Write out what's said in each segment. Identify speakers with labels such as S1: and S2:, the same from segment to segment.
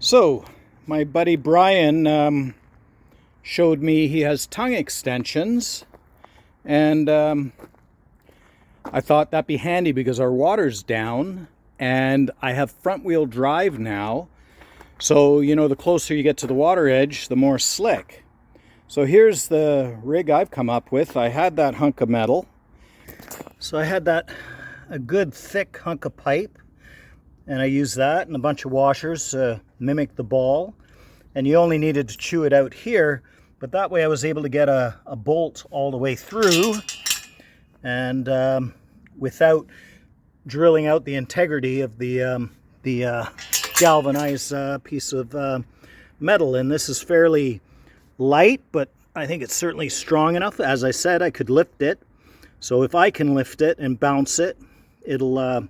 S1: So, my buddy Brian showed me he has tongue extensions, and I thought that'd be handy because our water's down, and I have front-wheel drive now. So, you know, the closer you get to the water edge, the more slick. So here's the rig I've come up with. I had that hunk of metal. So I had a good thick hunk of pipe, and I used that and a bunch of washers to mimic the ball. And you only needed to chew it out here, but that way I was able to get a bolt all the way through, and without drilling out the integrity of the galvanized piece of metal. And this is fairly light, but I think it's certainly strong enough. As I said, I could lift it. So if I can lift it and bounce it, it'll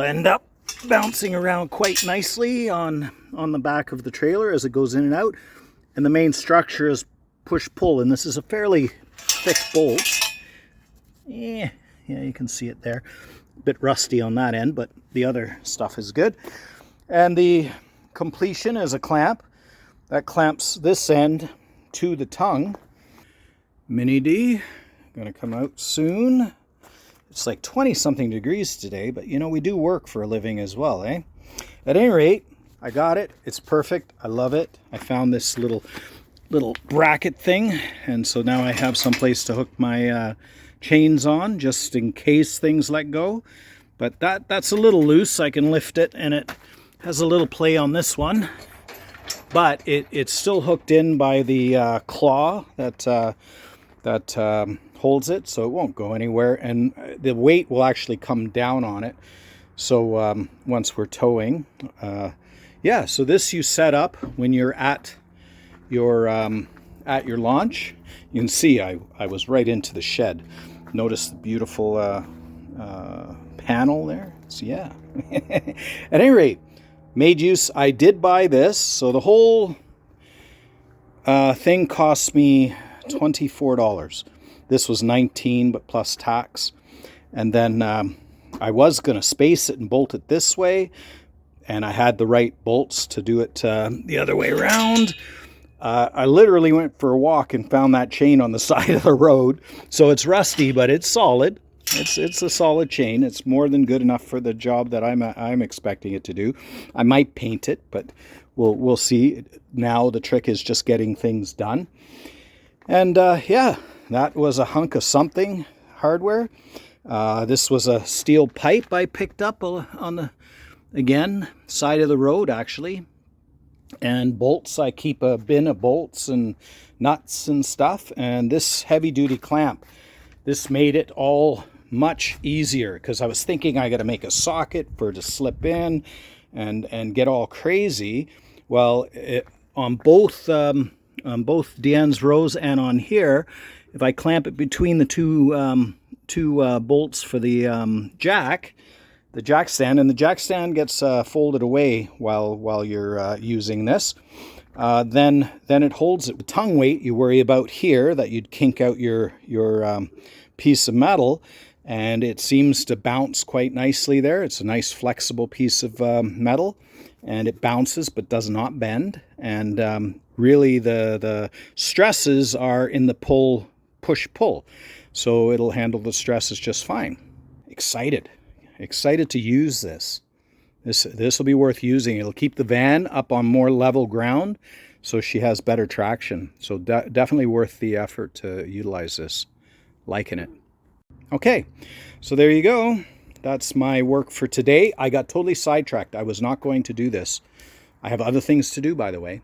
S1: end up bouncing around quite nicely on the back of the trailer as it goes in and out. And the main structure is push-pull, and this is a fairly thick bolt. Yeah, you can see it there. A bit rusty on that end, but the other stuff is good. And the completion is a clamp that clamps this end to the tongue. Mini D, gonna come out soon. It's like 20-something degrees today, but you know, we do work for a living as well, eh? At any rate, I got it. It's perfect. I love it. I found this little bracket thing, and so now I have some place to hook my chains on, just in case things let go. But that's a little loose. I can lift it, and it has a little play on this one. But it's still hooked in by the claw that holds it, so it won't go anywhere, and the weight will actually come down on it. So once we're towing, yeah. So this you set up when you're at your launch. You can see I was right into the shed. Notice the beautiful panel there. So yeah. At any rate, made use. I did buy this, so the whole thing cost me $24. This was $19, but plus tax. And then I was going to space it and bolt it this way, and I had the right bolts to do it the other way around. I literally went for a walk and found that chain on the side of the road. So it's rusty, but it's solid. It's a solid chain. It's more than good enough for the job that I'm expecting it to do. I might paint it, but we'll see. Now the trick is just getting things done. And yeah, that was a hunk of something hardware. This was a steel pipe I picked up on the, again, side of the road actually. And bolts, I keep a bin of bolts and nuts and stuff. And this heavy duty clamp, this made it all much easier, because I was thinking I got to make a socket for it to slip in and get all crazy. Well, on both Deanne's rows and on here, if I clamp it between the two bolts for the jack stand, and the jack stand gets folded away while you're using this, then it holds it with tongue weight. You worry about here that you'd kink out your piece of metal, and it seems to bounce quite nicely there. It's a nice flexible piece of metal, and it bounces but does not bend. And really the stresses are in the push-pull, so it'll handle the stresses just fine. Excited to use this. This will be worth using. It'll keep the van up on more level ground, so she has better traction. So definitely worth the effort to utilize this. Liking it. Okay, so there you go. That's my work for today. I got totally sidetracked. I was not going to do this. I have other things to do, by the way.